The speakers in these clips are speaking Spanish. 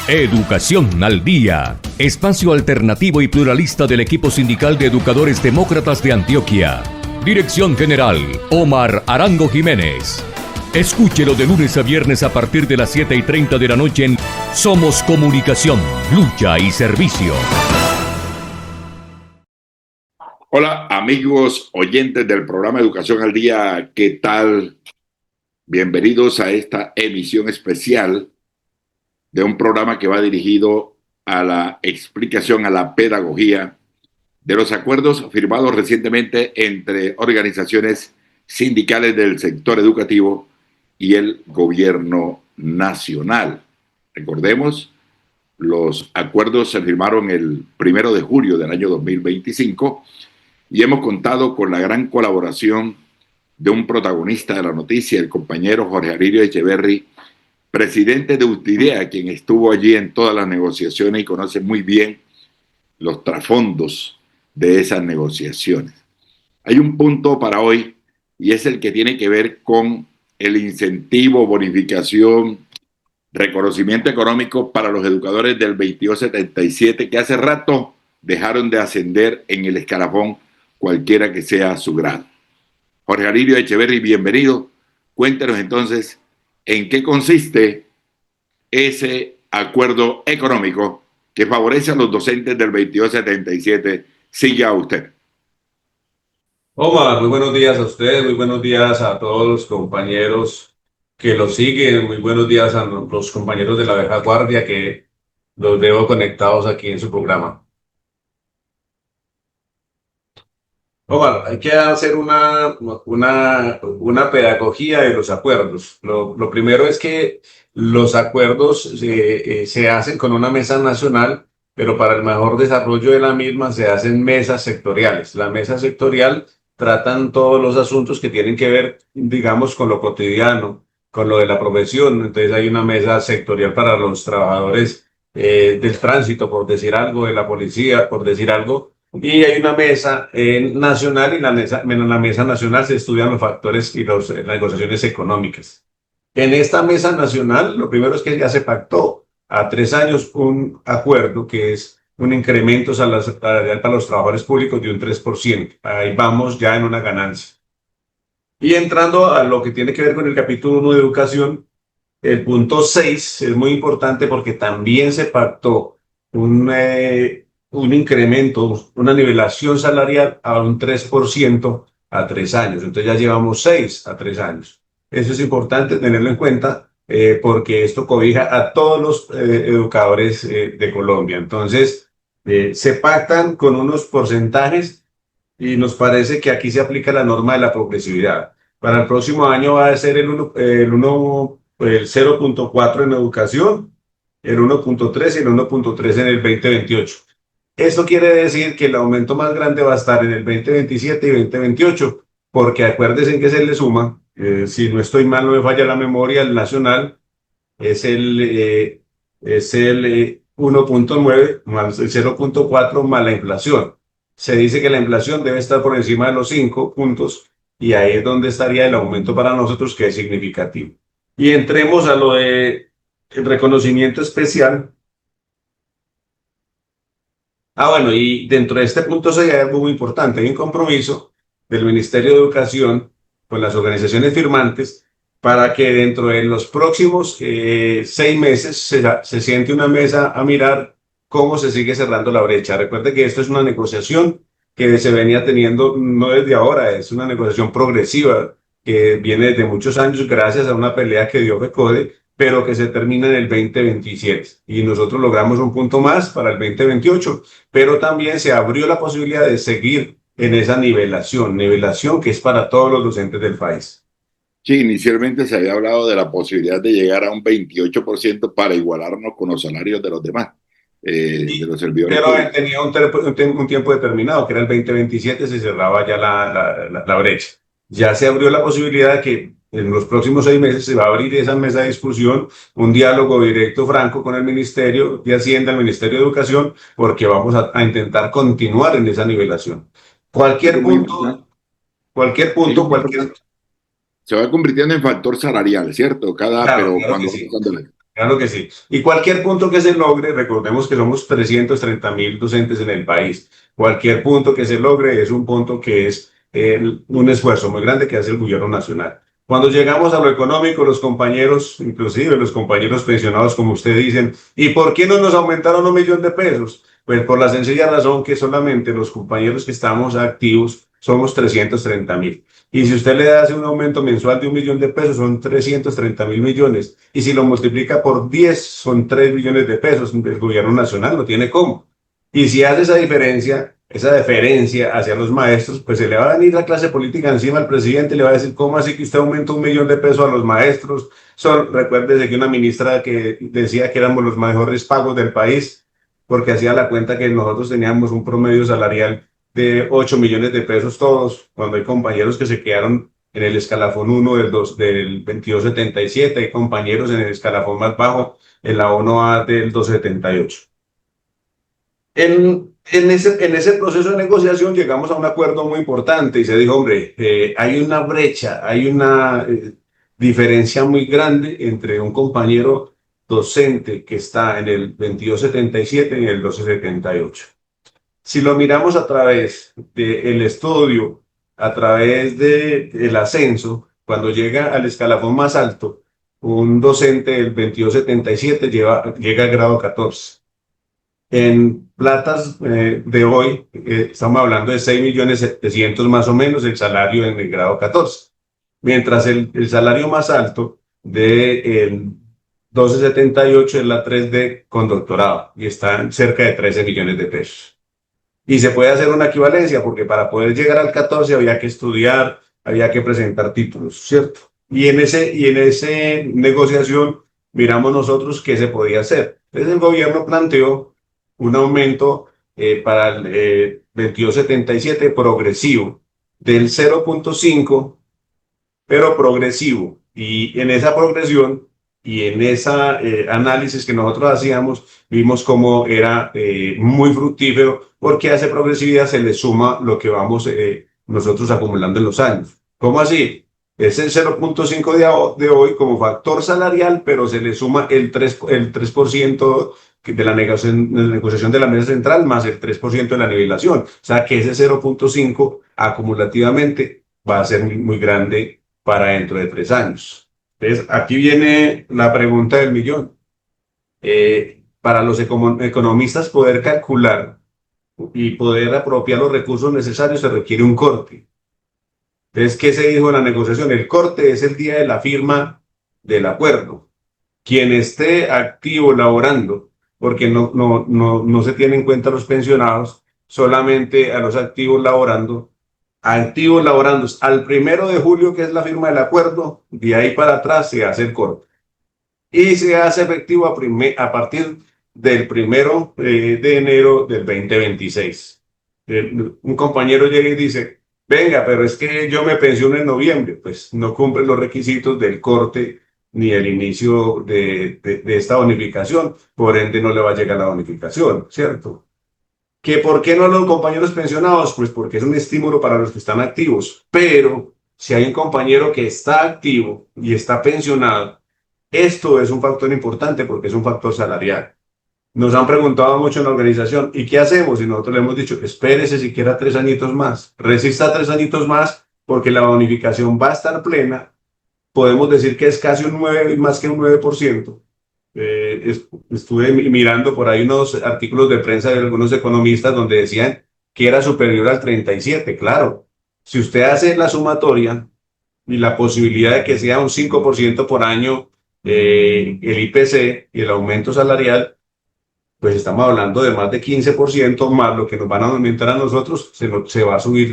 Educación al Día, espacio alternativo y pluralista del equipo sindical de educadores demócratas de Antioquia. Dirección General, Omar Arango Jiménez. Escúchelo de lunes a viernes a partir de las 7:30 de la noche en Somos Comunicación, Lucha y Servicio. Hola amigos oyentes del programa Educación al Día, ¿qué tal? Bienvenidos a esta emisión especial de un programa que va dirigido a la explicación, a la pedagogía de los acuerdos firmados recientemente entre organizaciones sindicales del sector educativo y el gobierno nacional. Recordemos, los acuerdos se firmaron el 1 de julio del año 2025 y hemos contado con la gran colaboración de un protagonista de la noticia, el compañero Jorge Aririo Echeverry, presidente de UTIDEA, quien estuvo allí en todas las negociaciones y conoce muy bien los trasfondos de esas negociaciones. Hay un punto para hoy y es el que tiene que ver con el incentivo, bonificación, reconocimiento económico para los educadores del 2277 que hace rato dejaron de ascender en el escalafón cualquiera que sea su grado. Jorge Aririo Echeverry, bienvenido. Cuéntenos entonces en qué consiste ese acuerdo económico que favorece a los docentes del 2277. Siga usted. Omar, muy buenos días a ustedes, muy buenos días a todos los compañeros que los siguen, muy buenos días a los compañeros de la vieja guardia que los veo conectados aquí en su programa. Omar, hay que hacer una pedagogía de los acuerdos. Lo primero es que los acuerdos se hacen con una mesa nacional, pero para el mejor desarrollo de la misma se hacen mesas sectoriales. La mesa sectorial tratan todos los asuntos que tienen que ver, digamos, con lo cotidiano, con lo de la profesión. Entonces hay una mesa sectorial para los trabajadores del tránsito, por decir algo, de la policía, por decir algo. Y hay una mesa nacional y en la mesa nacional se estudian los factores y las negociaciones económicas. En esta mesa nacional, lo primero es que ya se pactó a 3 años un acuerdo que es un incremento salarial para los trabajadores públicos de un 3%. Ahí vamos ya en una ganancia. Y entrando a lo que tiene que ver con el capítulo 1 de educación, el punto 6 es muy importante porque también se pactó un incremento, una nivelación salarial a un 3% a 3 años. Entonces ya llevamos 6 a 3 años. Eso es importante tenerlo en cuenta porque esto cobija a todos los educadores de Colombia. Entonces se pactan con unos porcentajes y nos parece que aquí se aplica la norma de la progresividad. Para el próximo año va a ser el 0.4 en educación, el 1.3 y el 1.3 en el 2028. Esto quiere decir que el aumento más grande va a estar en el 2027 y 2028, porque acuérdense que se le suma, si no estoy mal, no me falla la memoria, el nacional es el 1.9 más el 0.4 más la inflación. Se dice que la inflación debe estar por encima de los 5 puntos y ahí es donde estaría el aumento para nosotros, que es significativo. Y entremos a lo de el reconocimiento especial. Bueno, y dentro de este punto hay algo muy importante. Hay un compromiso del Ministerio de Educación con las organizaciones firmantes para que dentro de los próximos 6 meses se siente una mesa a mirar cómo se sigue cerrando la brecha. Recuerde que esto es una negociación que se venía teniendo no desde ahora, es una negociación progresiva que viene desde muchos años gracias a una pelea que dio FECODE, pero que se termina en el 2027. Y nosotros logramos un punto más para el 2028, pero también se abrió la posibilidad de seguir en esa nivelación que es para todos los docentes del país. Sí, inicialmente se había hablado de la posibilidad de llegar a un 28% para igualarnos con los salarios de los demás, de los servidores pero tenía un tiempo determinado, que era el 2027, se cerraba ya la brecha. Ya se abrió la posibilidad de que en los próximos 6 meses se va a abrir esa mesa de discusión, un diálogo directo, franco con el Ministerio de Hacienda, el Ministerio de Educación, porque vamos a intentar continuar en esa nivelación. Cualquier punto, se va convirtiendo en factor salarial, ¿cierto? Claro, pero claro cuando que sí. Claro que sí. Y cualquier punto que se logre, recordemos que somos 330.000 docentes en el país. Cualquier punto que se logre es un punto que es un esfuerzo muy grande que hace el gobierno nacional. Cuando llegamos a lo económico, los compañeros, inclusive los compañeros pensionados, como usted dicen, ¿y por qué no nos aumentaron 1.000.000 de pesos? Pues por la sencilla razón que solamente los compañeros que estamos activos somos 330.000. Y si usted le hace un aumento mensual de 1.000.000 de pesos, son 330.000 millones. Y si lo multiplica por 10, son 3 billones de pesos. El gobierno nacional no tiene cómo. Y si hace esa diferencia, esa deferencia hacia los maestros, pues se le va a venir la clase política encima al presidente y le va a decir, ¿cómo así que usted aumenta 1.000.000 de pesos a los maestros? Recuérdese que una ministra que decía que éramos los mejores pagos del país, porque hacía la cuenta que nosotros teníamos un promedio salarial de 8 millones de pesos todos, cuando hay compañeros que se quedaron en el escalafón 1 del 2277, hay compañeros en el escalafón más bajo, en la 1A del 278. En ese proceso de negociación llegamos a un acuerdo muy importante y se dijo, hombre, hay una brecha, hay una diferencia muy grande entre un compañero docente que está en el 2277 y en el 1278. Si lo miramos a través del estudio, a través del ascenso, cuando llega al escalafón más alto, un docente del 2277 llega al grado 14. En platas de hoy, estamos hablando de 6.700.000 más o menos el salario en el grado 14. Mientras el salario más alto de 1278 es la 3D con doctorado y está cerca de 13 millones de pesos. Y se puede hacer una equivalencia porque para poder llegar al 14 había que estudiar, había que presentar títulos, ¿cierto? Y en ese negociación miramos nosotros qué se podía hacer. Entonces el gobierno planteó un aumento para el 2277 progresivo del 0.5, pero progresivo. Y en esa progresión y en ese análisis que nosotros hacíamos, vimos cómo era muy fructífero, porque a esa progresividad se le suma lo que vamos nosotros acumulando en los años. ¿Cómo así? Es el 0.5 de hoy como factor salarial, pero se le suma el 3% de la negociación de la mesa central más el 3% de la nivelación. O sea que ese 0.5 acumulativamente va a ser muy, muy grande para dentro de 3 años. Entonces, aquí viene la pregunta del millón. Para los economistas poder calcular y poder apropiar los recursos necesarios se requiere un corte. Entonces, ¿qué se dijo en la negociación? El corte es el día de la firma del acuerdo. Quien esté activo laborando, porque no se tienen en cuenta los pensionados, solamente a los activos laborando al 1 de julio, que es la firma del acuerdo, de ahí para atrás se hace el corte. Y se hace efectivo a partir del 1 de enero del 2026. Un compañero llega y dice, venga, pero es que yo me pensiono en noviembre, pues no cumple los requisitos del corte ni el inicio de esta bonificación, por ende no le va a llegar la bonificación, ¿cierto? ¿Que por qué no los compañeros pensionados? Pues porque es un estímulo para los que están activos. Pero si hay un compañero que está activo y está pensionado, esto es un factor importante porque es un factor salarial. Nos han preguntado mucho en la organización, ¿y qué hacemos? Y nosotros le hemos dicho, espérese siquiera 3 añitos más, resista 3 añitos más porque la bonificación va a estar plena. Podemos decir que es casi un 9, más que un 9%. Estuve mirando por ahí unos artículos de prensa de algunos economistas donde decían que era superior al 37. Claro, si usted hace la sumatoria y la posibilidad de que sea un 5% por año el IPC y el aumento salarial, pues estamos hablando de más de 15% más lo que nos van a aumentar a nosotros, se va a subir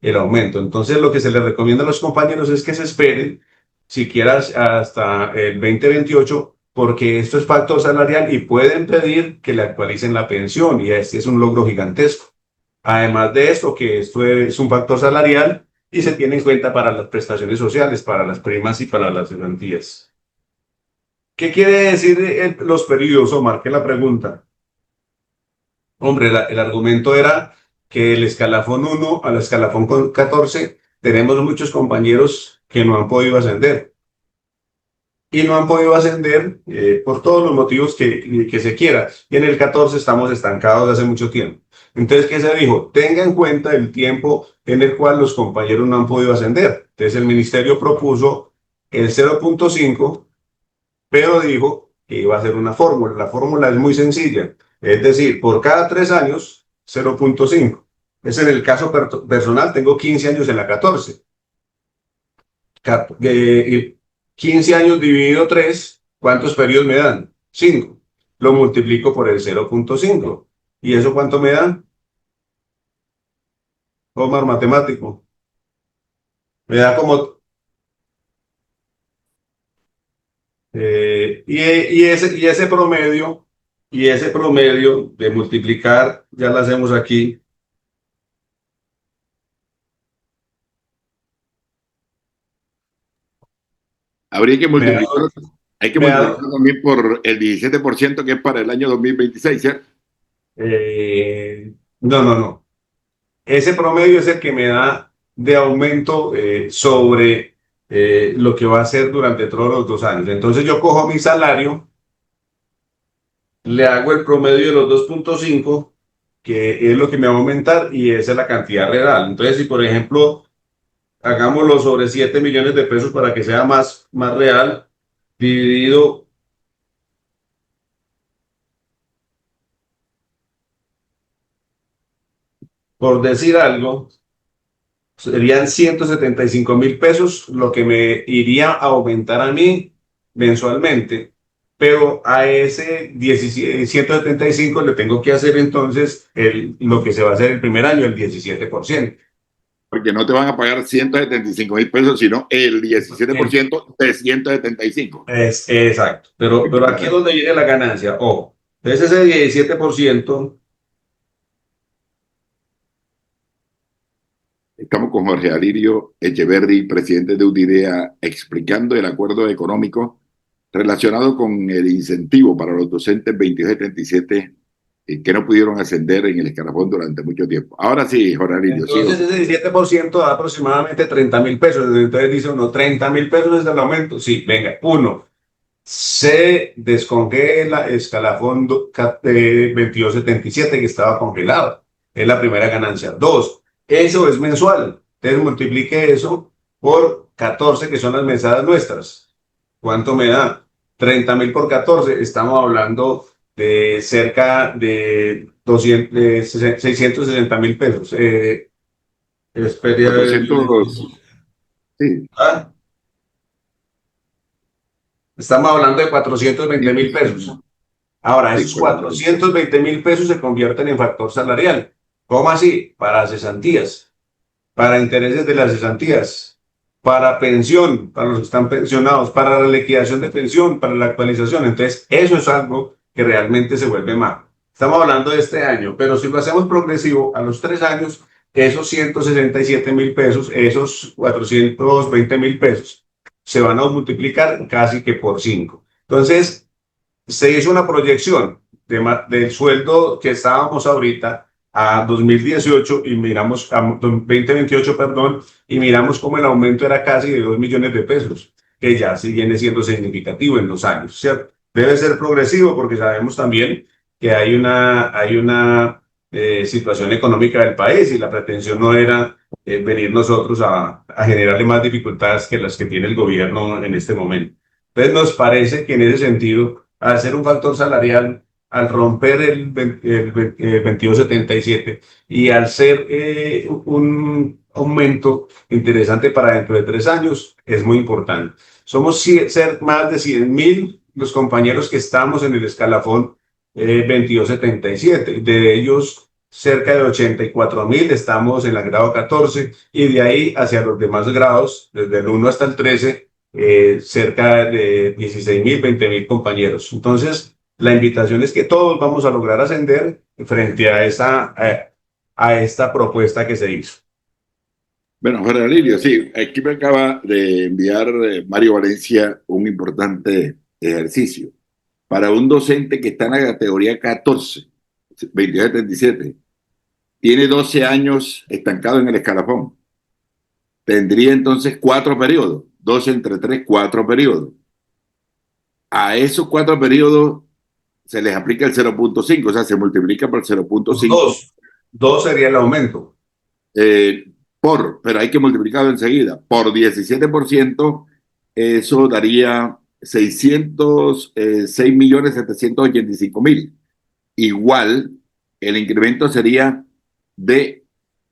el aumento. Entonces lo que se les recomienda a los compañeros es que se esperen siquiera hasta el 2028, porque esto es factor salarial y pueden pedir que le actualicen la pensión, y este es un logro gigantesco. Además de esto, que esto es un factor salarial y se tiene en cuenta para las prestaciones sociales, para las primas y para las cesantías. ¿Qué quiere decir los periodos, Omar? ¿Qué es la pregunta? Hombre, el argumento era que el escalafón 1 al escalafón 14 tenemos muchos compañeros que no han podido ascender. y no han podido ascender por todos los motivos que se quiera. Y en el 14 estamos estancados hace mucho tiempo. Entonces, ¿qué se dijo? Tenga en cuenta el tiempo en el cual los compañeros no han podido ascender. Entonces, el ministerio propuso el 0.5, pero dijo que iba a ser una fórmula. La fórmula es muy sencilla. Es decir, por cada 3 años, 0.5. Es en el caso personal, tengo 15 años en la 14. 15 años dividido 3, ¿cuántos periodos me dan? 5. Lo multiplico por el 0.5. ¿Y eso cuánto me da? Omar, matemático. Me da como... y ese promedio de multiplicar, ya lo hacemos aquí, Habría que me da, multiplicar, hay que me da multiplicar también por el 17% que es para el año 2026, ¿cierto? no, no, no. Ese promedio es el que me da de aumento sobre lo que va a ser durante todos los 2 años. Entonces yo cojo mi salario, le hago el promedio de los 2.5, que es lo que me va a aumentar, y esa es la cantidad real. Entonces, si por ejemplo, hagámoslo sobre 7 millones de pesos para que sea más real, dividido por decir algo, serían 175.000 pesos lo que me iría a aumentar a mí mensualmente, pero a ese 175 le tengo que hacer entonces lo que se va a hacer el primer año, el 17%. Porque no te van a pagar 175.000 pesos, sino el 17% de 175. Exacto, pero aquí es donde viene la ganancia. Ojo, entonces ese 17%. Estamos con Jorge Alirio Echeverri, presidente de UDIDEA, explicando el acuerdo económico relacionado con el incentivo para los docentes 2277 que no pudieron ascender en el escalafón durante mucho tiempo. Ahora sí, Jorge Alirio, sigo. Entonces ese 17% da aproximadamente 30.000 pesos. Entonces dice uno, 30.000 pesos es el aumento. Sí, venga, uno, se descongela escalafón 2277 que estaba congelado. Es la primera ganancia. Dos, eso es mensual. Entonces multiplique eso por 14, que son las mesadas nuestras. ¿Cuánto me da? 30.000 por 14. Estamos hablando de cerca de 660.000 pesos. Espera, 400, sí, ¿ah? Estamos hablando de 420.000 pesos. Ahora, sí, esos 420.000 pesos se convierten en factor salarial. ¿Cómo así? Para cesantías, para intereses de las cesantías, para pensión, para los que están pensionados, para la liquidación de pensión, para la actualización. Entonces, eso es algo que realmente se vuelve mal. Estamos hablando de este año, pero si lo hacemos progresivo, a los 3 años, esos 167.000 pesos, esos 420.000 pesos, se van a multiplicar casi que por 5. Entonces, se hizo una proyección del sueldo que estábamos ahorita a 2018 y miramos a 2028, perdón, y miramos cómo el aumento era casi de 2 millones de pesos, que ya sí viene siendo significativo en los años, ¿cierto? Debe ser progresivo porque sabemos también que hay una situación económica del país y la pretensión no era venir nosotros a generarle más dificultades que las que tiene el gobierno en este momento. Entonces nos parece que en ese sentido, al ser un factor salarial, al romper el 2277 y al ser un aumento interesante para dentro de 3 años, es muy importante. Somos ser más de 100.000 los compañeros que estamos en el escalafón 2277. De ellos, cerca de 84.000 estamos en el grado 14 y de ahí hacia los demás grados, desde el 1 hasta el 13, cerca de 16.000, 20.000 compañeros. Entonces, la invitación es que todos vamos a lograr ascender frente a esta propuesta que se hizo. Bueno, Jorge Alirio, sí, aquí me acaba de enviar Mario Valencia un importante ejercicio. Para un docente que está en la categoría 14, 2277, tiene 12 años estancado en el escalafón. Tendría entonces 4 periodos, 12 entre 3, 4 periodos. A esos 4 periodos se les aplica el 0.5, o sea, se multiplica por 0.5 Dos sería el aumento. pero hay que multiplicarlo enseguida, por 17%, eso daría 606.785.000. Igual, el incremento sería de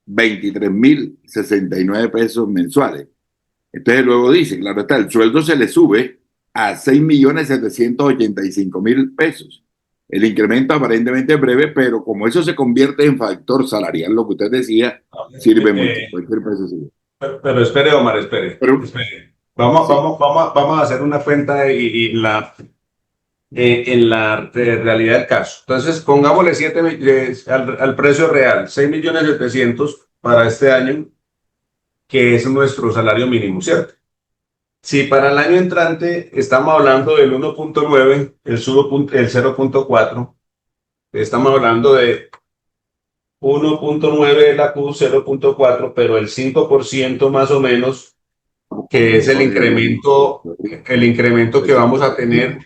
23.069 pesos mensuales. Entonces luego dice, claro está, el sueldo se le sube a 6.785.000 pesos. El incremento aparentemente es breve, pero como eso se convierte en factor salarial, lo que usted decía, sirve mucho. Cualquier peso sirve. Pero espere, Omar, espere. Vamos, sí. vamos a hacer una cuenta en la realidad del caso. Entonces, pongámosle al precio real, 6.700.000 para este año, que es nuestro salario mínimo, ¿cierto? Si para el año entrante estamos hablando del 1.9, el 0.4, estamos hablando de 1.9 de la Q, 0.4, pero el 5% más o menos, que es el incremento que vamos a tener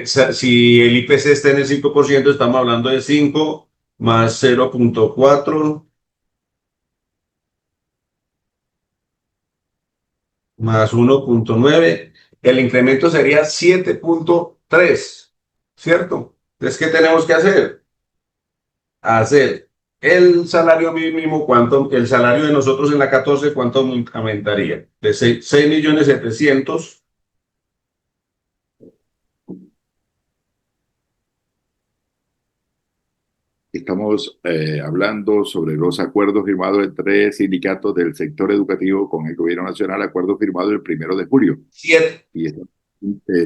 si el IPC está en el 5%, estamos hablando de 5 más 0.4 más 1.9, el incremento sería 7.3, ¿cierto? Entonces, ¿qué tenemos que hacer? Hacer el salario mínimo, el salario de nosotros en la 14, ¿cuánto aumentaría? De 6.700.000. Estamos hablando sobre los acuerdos firmados entre sindicatos del sector educativo con el gobierno nacional, acuerdo firmado el 1 de julio. 7. Y estamos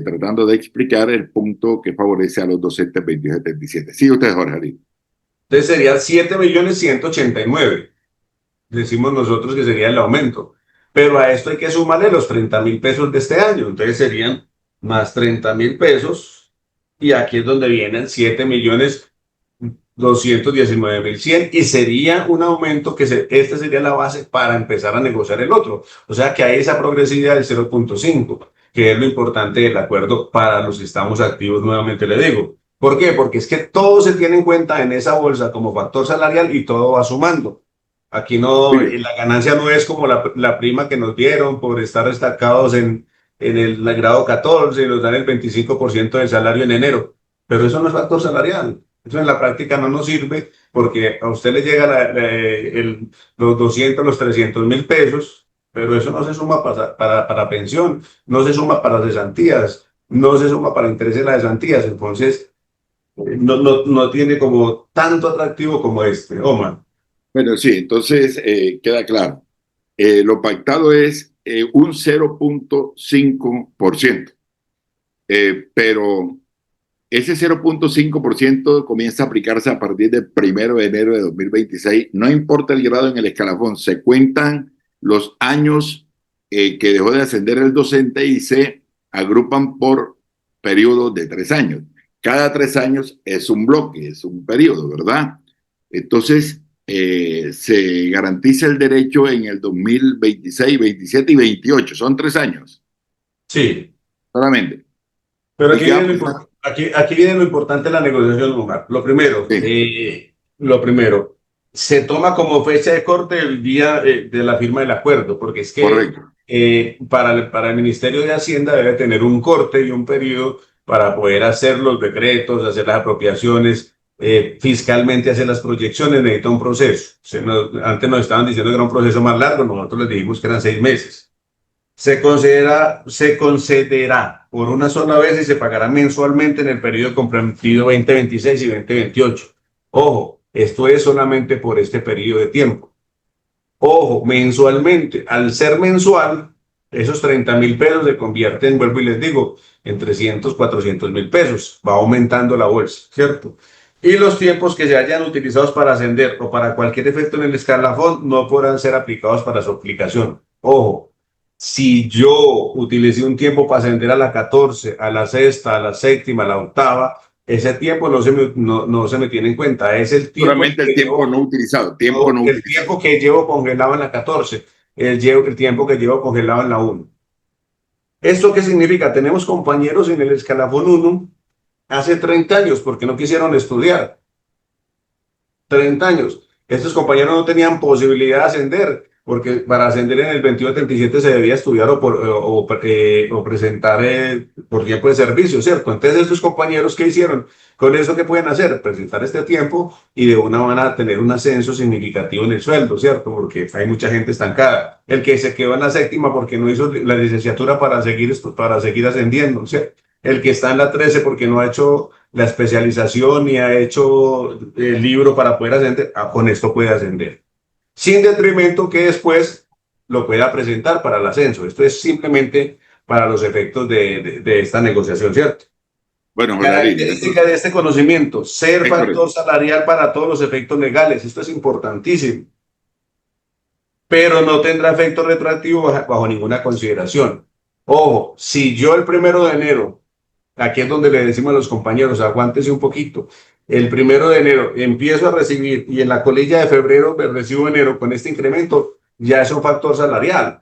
tratando de explicar el punto que favorece a los docentes 2277. Sí, usted, Jorge Ari. Entonces sería 7.180.000. Decimos nosotros que sería el aumento. Pero a esto hay que sumarle los 30.000 pesos de este año. Entonces serían más 30.000 pesos. Y aquí es donde vienen 7.219.100. Y sería un aumento que esta sería la base para empezar a negociar el otro. O sea que hay esa progresividad del 0.5, que es lo importante del acuerdo para los que estamos activos, nuevamente le digo. ¿Por qué? Porque es que todo se tiene en cuenta en esa bolsa como factor salarial y todo va sumando. Aquí no, la ganancia no es como la prima que nos dieron por estar destacados en el grado 14 y nos dan el 25% del salario en enero. Pero eso no es factor salarial. Eso en la práctica no nos sirve porque a usted le llega los 200, los 300.000 pesos, pero eso no se suma para pensión, no se suma para cesantías, no se suma para intereses de las cesantías. Entonces, no tiene como tanto atractivo como este, Omar. Bueno, sí, entonces queda claro. Lo pactado es un 0.5%, pero ese 0.5% comienza a aplicarse a partir del 1 de enero de 2026. No importa el grado en el escalafón, se cuentan los años que dejó de ascender el docente y se agrupan por periodos de 3 años. Cada 3 años es un bloque, es un periodo, ¿verdad? Entonces, se garantiza el derecho en el 2026, 27 y 28. Son 3 años. Sí. Solamente. Pero aquí viene lo importante de la negociación, Omar. Lo primero, se toma como fecha de corte el día de la firma del acuerdo, porque es que para el Ministerio de Hacienda debe tener un corte y un periodo para poder hacer los decretos, hacer las apropiaciones, fiscalmente hacer las proyecciones, necesita un proceso. Antes nos estaban diciendo que era un proceso más largo, nosotros les dijimos que eran 6 meses. Se concederá por una sola vez y se pagará mensualmente en el periodo comprendido 2026 y 2028. Ojo, esto es solamente por este periodo de tiempo. Ojo, mensualmente. Al ser mensual, esos 30.000 pesos se convierten, vuelvo y les digo, en 300, 400.000 pesos. Va aumentando la bolsa, ¿cierto? Y los tiempos que se hayan utilizado para ascender o para cualquier efecto en el escalafón no podrán ser aplicados para su aplicación. Ojo, si yo utilicé un tiempo para ascender a la 14, a la sexta, a la séptima, a la octava, ese tiempo no se me tiene en cuenta. Es el tiempo. Solamente el tiempo no utilizado. El tiempo que llevo congelado en la 14, el tiempo que llevo congelado en la 1. ¿Esto qué significa? Tenemos compañeros en el escalafón 1 hace 30 años porque no quisieron estudiar. 30 años. Estos compañeros no tenían posibilidad de ascender, porque para ascender en el 2137 se debía estudiar o presentar por tiempo de servicio, ¿cierto? Entonces, estos compañeros, ¿qué hicieron? Con eso, ¿qué pueden hacer? Presentar este tiempo y de una van a tener un ascenso significativo en el sueldo, ¿cierto? Porque hay mucha gente estancada. El que se quedó en la séptima porque no hizo la licenciatura para seguir ascendiendo, ¿cierto? El que está en la 13 porque no ha hecho la especialización y ha hecho el libro para poder ascender, con esto puede ascender. Sin detrimento que después lo pueda presentar para el ascenso. Esto es simplemente para los efectos de esta negociación, ¿cierto? Bueno, Jorge Ariel, Característica de este conocimiento, ser factor salarial para todos los efectos legales. Esto es importantísimo. Pero no tendrá efecto retroactivo bajo ninguna consideración. Ojo, si yo el 1 de enero, aquí es donde le decimos a los compañeros, aguántese un poquito. El 1 de enero empiezo a recibir y en la colilla de febrero me recibo enero con este incremento, ya es un factor salarial.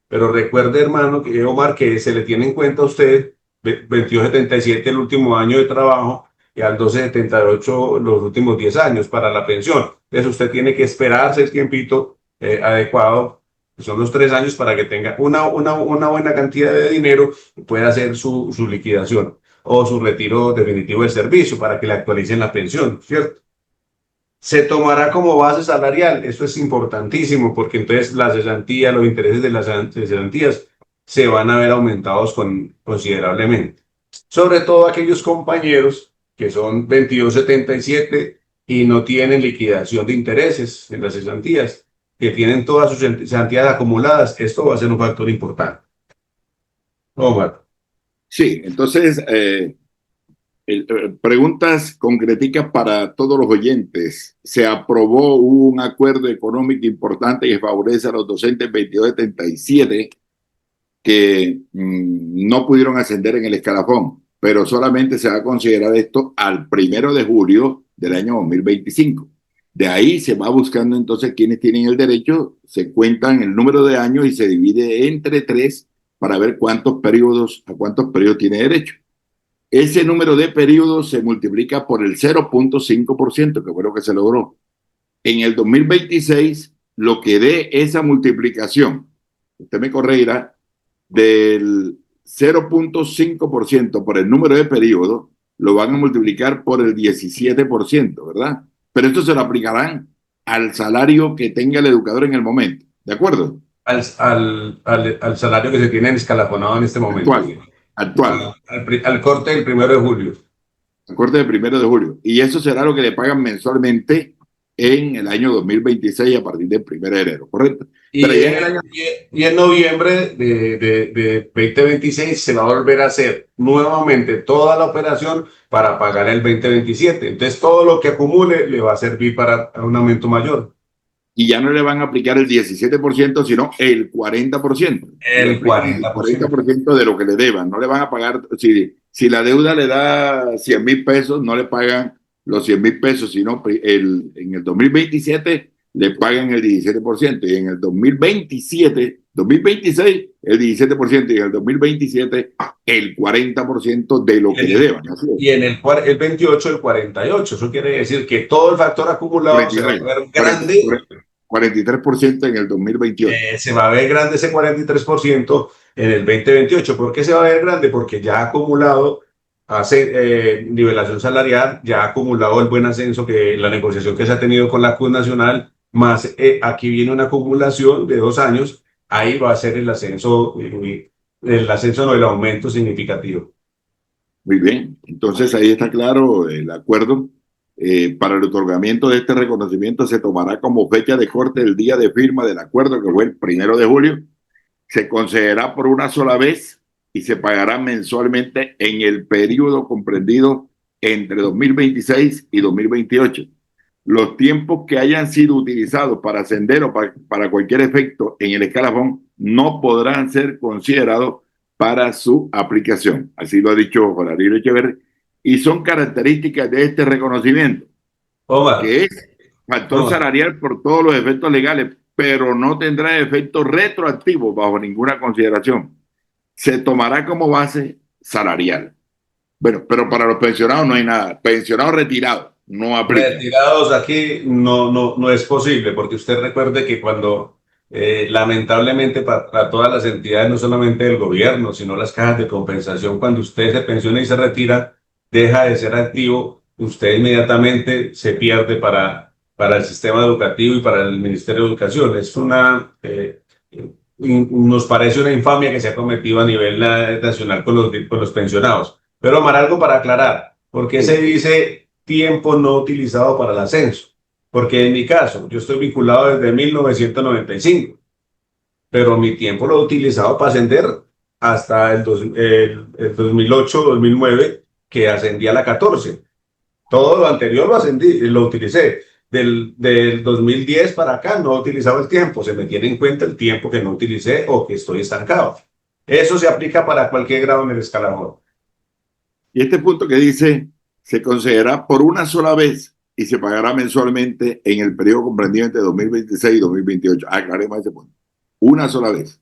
Pero recuerde, hermano, que Omar, que se le tiene en cuenta a usted 22.77 el último año de trabajo y al 12.78 los últimos 10 años para la pensión. Entonces usted tiene que esperarse el tiempito adecuado, que son los 3 años, para que tenga una buena cantidad de dinero y pueda hacer su liquidación o su retiro definitivo del servicio para que le actualicen la pensión, ¿cierto? Se tomará como base salarial. Esto es importantísimo porque entonces la cesantía, los intereses de las cesantías se van a ver aumentados considerablemente. Sobre todo aquellos compañeros que son 22.77 y no tienen liquidación de intereses en las cesantías, que tienen todas sus cesantías acumuladas. Esto va a ser un factor importante. Omar. Sí, entonces, preguntas concreticas para todos los oyentes. Se aprobó un acuerdo económico importante que favorece a los docentes 2277 que no pudieron ascender en el escalafón, pero solamente se va a considerar esto al 1 de julio del año 2025. De ahí se va buscando entonces quienes tienen el derecho, se cuentan el número de años y se divide entre 3 para ver a cuántos periodos tiene derecho. Ese número de periodos se multiplica por el 0.5%, que fue lo que se logró. En el 2026, lo que dé esa multiplicación, usted me corregirá, del 0.5% por el número de periodos, lo van a multiplicar por el 17%, ¿verdad? Pero esto se lo aplicarán al salario que tenga el educador en el momento, ¿de acuerdo? Al salario que se tiene escalafonado en este momento. Actual. Al corte del 1 de julio. Al corte del 1 de julio. Y eso será lo que le pagan mensualmente en el año 2026 a partir del 1 de enero, ¿correcto? Y en noviembre de 2026 se va a volver a hacer nuevamente toda la operación para pagar el 2027. Entonces todo lo que acumule le va a servir para un aumento mayor. Y ya no le van a aplicar el 17%, sino el 40%. El 40% de lo que le deban. No le van a pagar, si la deuda le da 100,000 pesos, no le pagan los 100,000 pesos, sino en el 2027 le pagan el 17%, y en el 2026 el 17%, y en el 2027 el 40% de lo que le deban. Y en el 28 el 48%. Eso quiere decir que todo el factor acumulado 43, se va a ver grande. 43% en el 2028. Se va a ver grande ese 43% en el 2028. ¿Por qué se va a ver grande? Porque ya ha acumulado hace nivelación salarial, ya ha acumulado el buen ascenso, que la negociación que se ha tenido con la CUT Nacional, más aquí viene una acumulación de 2 años, ahí va a ser el aumento significativo. Muy bien, entonces ahí está claro el acuerdo. Para el otorgamiento de este reconocimiento se tomará como fecha de corte el día de firma del acuerdo, que fue el 1 de julio. Se concederá por una sola vez y se pagará mensualmente en el periodo comprendido entre 2026 y 2028. Los tiempos que hayan sido utilizados para ascender o para cualquier efecto en el escalafón no podrán ser considerados para su aplicación. Así lo ha dicho Jorge Ariel Echeverri. Y son características de este reconocimiento, que es factor salarial por todos los efectos legales, pero no tendrá efectos retroactivos bajo ninguna consideración. se tomará como base salarial. Bueno, pero para los pensionados no hay nada. Pensionados retirados no aplica. Retirados aquí no es posible, porque usted recuerde que cuando lamentablemente para todas las entidades, no solamente del gobierno, sino las cajas de compensación, cuando usted se pensiona y se retira, deja de ser activo, usted inmediatamente se pierde para el sistema educativo y para el Ministerio de Educación. Es nos parece una infamia que se ha cometido a nivel nacional con los pensionados. Pero Omar, algo para aclarar, ¿por qué se dice tiempo no utilizado para el ascenso? Porque en mi caso, yo estoy vinculado desde 1995, pero mi tiempo lo he utilizado para ascender hasta el 2008-2009, que ascendí a la 14. Todo lo anterior lo utilicé. Del 2010 para acá no he utilizado el tiempo, se me tiene en cuenta el tiempo que no utilicé o que estoy estancado. Eso se aplica para cualquier grado en el escalafón. Y este punto que dice, se concederá por una sola vez y se pagará mensualmente en el periodo comprendido entre 2026 y 2028. Aclaremos ese punto. Una sola vez.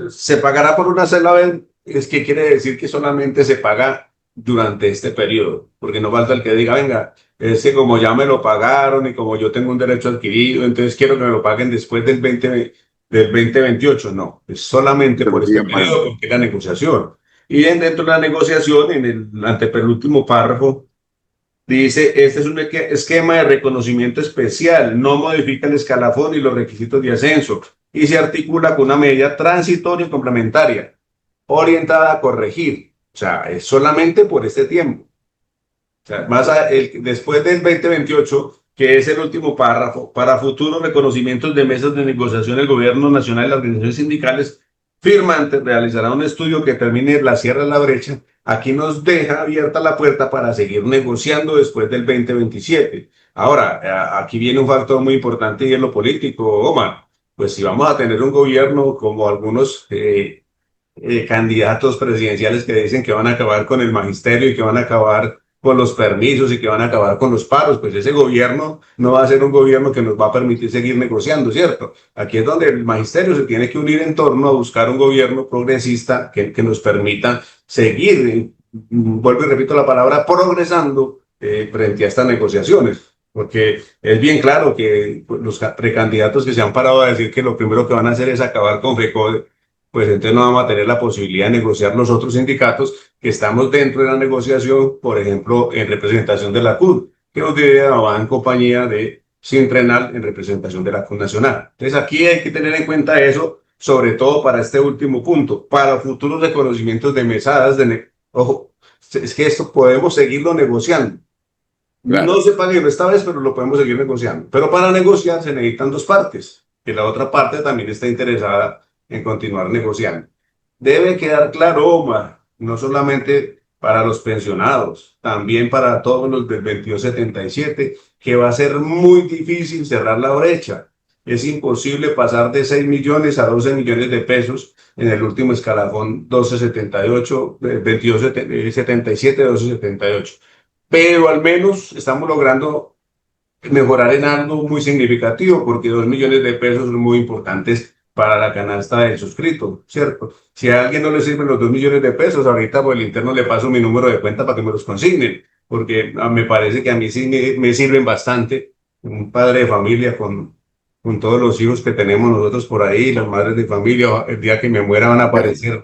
Se pagará por una sola vez, es que quiere decir que solamente se paga durante este periodo, porque no falta el que diga, venga, es que como ya me lo pagaron y como yo tengo un derecho adquirido, entonces quiero que me lo paguen después del 2028. No, es solamente por este periodo, porque es la negociación. Y dentro de la negociación, en el antepenúltimo párrafo, dice, este es un esquema de reconocimiento especial, no modifica el escalafón y los requisitos de ascenso, y se articula con una medida transitoria y complementaria, orientada a corregir. O sea, es solamente por este tiempo. O sea, después del 2028, que es el último párrafo, para futuros reconocimientos de mesas de negociación, el Gobierno Nacional y las organizaciones sindicales firmantes realizará un estudio que termine la cierre de la brecha. Aquí nos deja abierta la puerta para seguir negociando después del 2027. Ahora, aquí viene un factor muy importante y es lo político, Omar. Pues si vamos a tener un gobierno como algunos candidatos presidenciales que dicen que van a acabar con el magisterio y que van a acabar con los permisos y que van a acabar con los paros, pues ese gobierno no va a ser un gobierno que nos va a permitir seguir negociando, ¿cierto? Aquí es donde el magisterio se tiene que unir en torno a buscar un gobierno progresista que nos permita seguir, vuelvo y repito la palabra, progresando frente a estas negociaciones. Porque es bien claro que los precandidatos que se han parado a decir que lo primero que van a hacer es acabar con FECODE, pues entonces no vamos a tener la posibilidad de negociar los otros sindicatos que estamos dentro de la negociación, por ejemplo, en representación de la CUT, que nos va en compañía de Sintrenal en representación de la CUT Nacional. Entonces aquí hay que tener en cuenta eso, sobre todo para este último punto, para futuros reconocimientos de mesadas. Ojo, es que esto podemos seguirlo negociando. Claro. No se pague esta vez, pero lo podemos seguir negociando. Pero para negociar se necesitan dos partes, que la otra parte también está interesada en continuar negociando. Debe quedar claro, Omar, no solamente para los pensionados, también para todos los del 2277, que va a ser muy difícil cerrar la brecha. Es imposible pasar de 6 millones a 12 millones de pesos en el último escalafón 1278, 2277, 1278. Pero al menos estamos logrando mejorar en algo muy significativo, porque 2 millones de pesos son muy importantes para la canasta del suscrito, ¿cierto? Si a alguien no le sirven los 2 millones de pesos, ahorita por el interno le paso mi número de cuenta para que me los consignen, porque me parece que a mí sí me sirven bastante. Un padre de familia con todos los hijos que tenemos nosotros por ahí, las madres de familia, el día que me muera van a aparecer,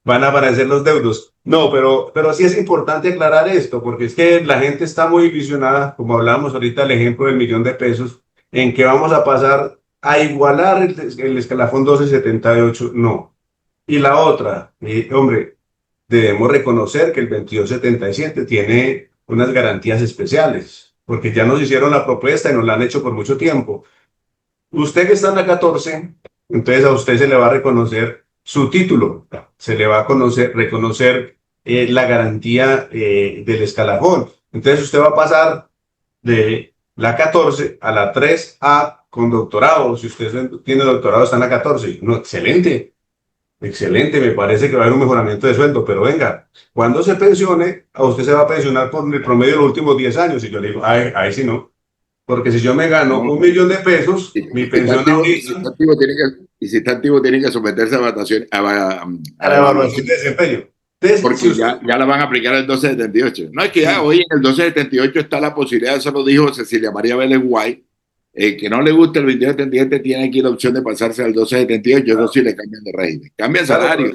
van a aparecer los deudos. No, pero sí es importante aclarar esto, porque es que la gente está muy ilusionada, como hablamos ahorita, el ejemplo del 1.000.000 de pesos, en que vamos a pasar a igualar el escalafón 1278, no. Y la otra, hombre, debemos reconocer que el 2277 tiene unas garantías especiales, porque ya nos hicieron la propuesta y nos la han hecho por mucho tiempo. Usted que está en la 14, entonces a usted se le va a reconocer su título, se le va a reconocer la garantía del escalafón. Entonces usted va a pasar de la 14 a la 3A con doctorado. Si usted tiene doctorado, está en la 14. No, excelente, excelente, me parece que va a haber un mejoramiento de sueldo, pero venga, cuando se pensione, a usted se va a pensionar por el promedio de los últimos 10 años. Y yo le digo, ahí sí no. Porque si yo me gano No, 1.000.000 de pesos, y mi si está pensión activo, ahorita, y si está activo, tiene que someterse a votación, a a la evaluación evaluación, de desempeño. Entonces, si porque usted, ya la van a aplicar el 1278. No es que ya sí, hoy en el 1278 está la posibilidad, eso lo dijo Cecilia María Vélez White, que no le gusta el 2277 tiene aquí la opción de pasarse al 1278, eso sí le cambian de régimen, cambia el claro, salario.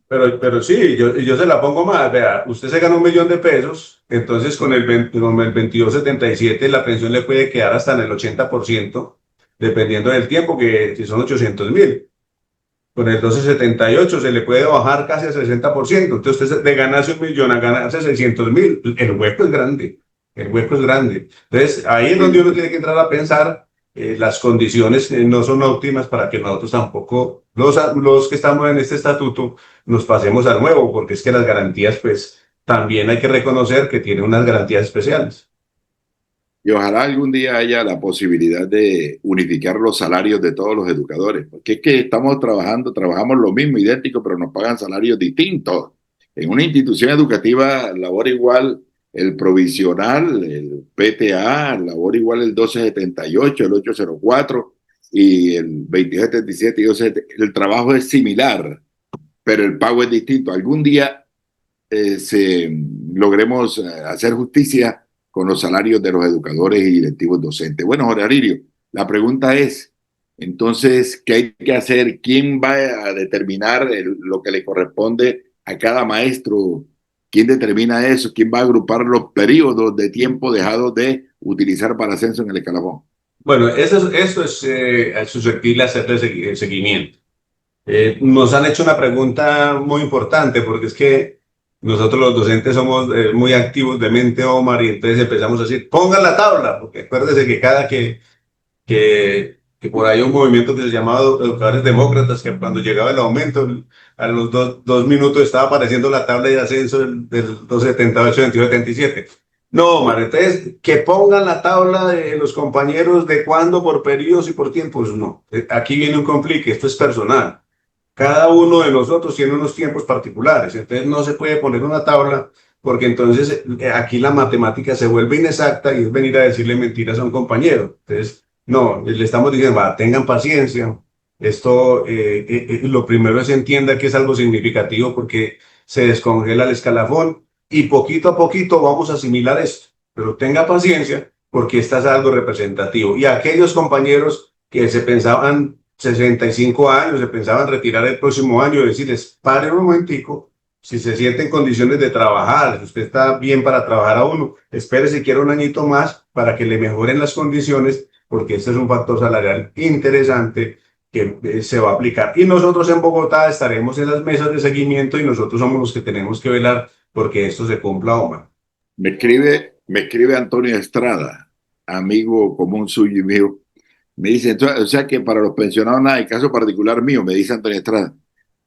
pero sí, yo se la pongo más. Vea, usted se gana 1.000.000 de pesos, entonces con el 2277 la pensión le puede quedar hasta en el 80%, dependiendo del tiempo, que si son 800.000. Con el 1278 se le puede bajar casi al 60%. Entonces usted de ganarse 1.000.000 a ganarse 600.000, el hueco es grande. El hueco es grande. Entonces ahí es donde uno tiene que entrar a pensar. Las condiciones no son óptimas para que nosotros tampoco, los que estamos en este estatuto, nos pasemos al nuevo, porque es que las garantías, pues también hay que reconocer que tienen unas garantías especiales. Y ojalá algún día haya la posibilidad de unificar los salarios de todos los educadores, porque es que estamos trabajamos lo mismo, idéntico, pero nos pagan salarios distintos. En una institución educativa labora igual el provisional, el PTA, labora igual el 1278, el 804 y el 2277 y 277. El trabajo es similar, pero el pago es distinto. Algún día logremos hacer justicia con los salarios de los educadores y directivos docentes. Bueno, Jorge Aririo, la pregunta es, entonces, ¿qué hay que hacer? ¿Quién va a determinar lo que le corresponde a cada maestro? ¿Quién determina eso? ¿Quién va a agrupar los periodos de tiempo dejados de utilizar para ascenso en el escalafón? Bueno, eso es susceptible a hacerle seguimiento. Nos han hecho una pregunta muy importante porque es que nosotros los docentes somos muy activos de mente, Omar, y entonces empezamos a decir, pongan la tabla, porque acuérdese que que por ahí un movimiento que se llamaba Educadores Demócratas, que cuando llegaba el aumento, a los 2 minutos estaba apareciendo la tabla de ascenso del 278, 2277. No, Omar, entonces que pongan la tabla de los compañeros de cuándo, por periodos y por tiempos, no. Aquí viene un complique, esto es personal. Cada uno de nosotros tiene unos tiempos particulares, entonces no se puede poner una tabla porque entonces aquí la matemática se vuelve inexacta y es venir a decirle mentiras a un compañero. Entonces, no, le estamos diciendo, va, tengan paciencia. Esto, lo primero es entienda que es algo significativo porque se descongela el escalafón y poquito a poquito vamos a asimilar esto. Pero tenga paciencia porque esto es algo representativo. Y aquellos compañeros que se pensaban 65 años, se pensaban retirar el próximo año, decirles, pare un momentico, si se siente en condiciones de trabajar, si usted está bien para trabajar a uno, espere si quiere un añito más para que le mejoren las condiciones, porque este es un factor salarial interesante que se va a aplicar. Y nosotros en Bogotá estaremos en las mesas de seguimiento y nosotros somos los que tenemos que velar porque esto se cumpla, Omar. Me escribe Antonio Estrada, amigo común suyo y mío. Me dice, entonces, o sea que para los pensionados nada, el caso particular mío, me dice Antonio Estrada.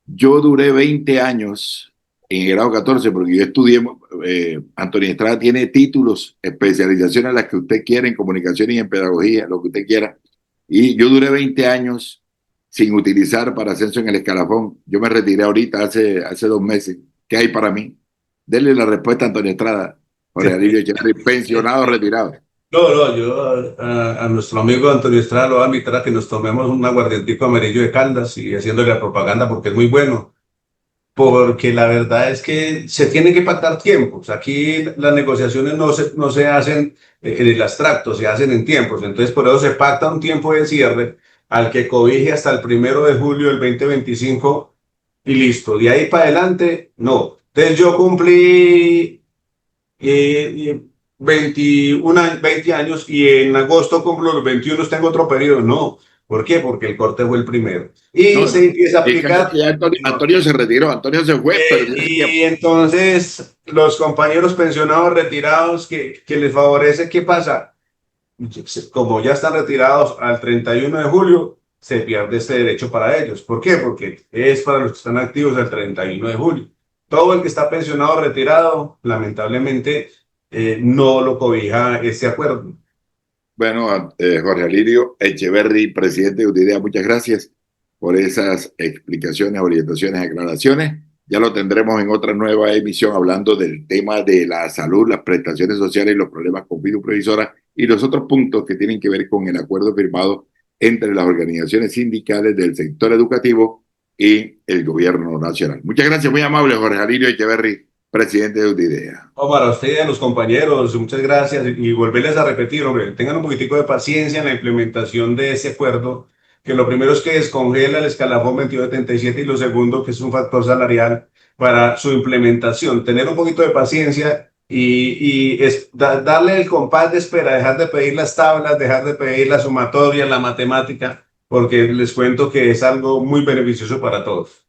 Yo duré 20 años en el grado 14 porque yo estudié, Antonio Estrada tiene títulos, especializaciones las que usted quiera en comunicación y en pedagogía, lo que usted quiera. Y yo duré 20 años sin utilizar para ascenso en el escalafón. Yo me retiré ahorita hace 2 meses. ¿Qué hay para mí? Denle la respuesta a Antonio Estrada, Jorge Alirio Echeverri, pensionado, retirado. No, no, yo a nuestro amigo Antonio Estrada lo voy a invitar a que nos tomemos un aguardientico amarillo de Caldas y haciéndole la propaganda porque es muy bueno. Porque la verdad es que se tiene que pactar tiempos. Aquí las negociaciones no se hacen en el abstracto, se hacen en tiempos. Entonces, por eso se pacta un tiempo de cierre al que cobije hasta el 1 de julio del 2025 y listo. De ahí para adelante, no. Entonces, yo cumplí 20 años y en agosto cumplo los 21, tengo otro periodo. No. ¿Por qué? Porque el corte fue el primero. Y No, se empieza a el caso es aplicar. que ya Antonio se retiró, Antonio se fue, perdió el tiempo. Y entonces los compañeros pensionados retirados que les favorece, ¿qué pasa? Como ya están retirados al 31 de julio, se pierde este derecho para ellos. ¿Por qué? Porque es para los que están activos al 31 de julio. Todo el que está pensionado o retirado, lamentablemente, no lo cobija este acuerdo. Bueno, Jorge Alirio Echeverri, presidente de UTIDEA, muchas gracias por esas explicaciones, orientaciones, aclaraciones. Ya lo tendremos en otra nueva emisión hablando del tema de la salud, las prestaciones sociales y los problemas con Fidu Previsora y los otros puntos que tienen que ver con el acuerdo firmado entre las organizaciones sindicales del sector educativo y el gobierno nacional. Muchas gracias, muy amable Jorge Alirio Echeverry, presidente de UDIDEA. Para usted y a los compañeros, muchas gracias. Y volverles a repetir, hombre, tengan un poquitico de paciencia en la implementación de ese acuerdo, que lo primero es que descongela el escalafón 2277 y lo segundo que es un factor salarial para su implementación. Tener un poquito de paciencia y darle el compás de espera, dejar de pedir las tablas, dejar de pedir la sumatoria, la matemática, porque les cuento que es algo muy beneficioso para todos.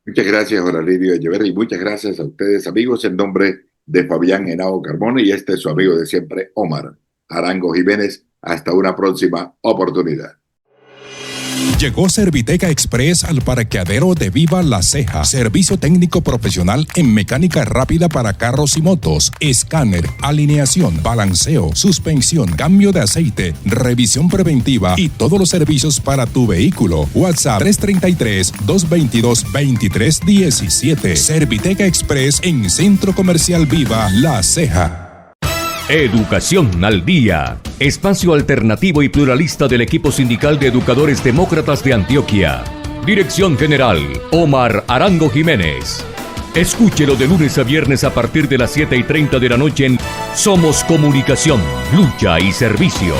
Muchas gracias, Jorge Alirio Echeverry, y muchas gracias a ustedes, amigos, en nombre de Fabián Henao Carmona y este es su amigo de siempre, Omar Arango Jiménez. Hasta una próxima oportunidad. Llegó Serviteca Express al parqueadero de Viva La Ceja. Servicio técnico profesional en mecánica rápida para carros y motos, escáner, alineación, balanceo, suspensión, cambio de aceite, revisión preventiva y todos los servicios para tu vehículo. WhatsApp 333-222-2317. Serviteca Express en Centro Comercial Viva La Ceja. Educación al Día, espacio alternativo y pluralista del equipo sindical de educadores demócratas de Antioquia. Dirección General, Omar Arango Jiménez. Escúchelo de lunes a viernes a partir de las 7:30 de la noche en Somos Comunicación, Lucha y Servicio.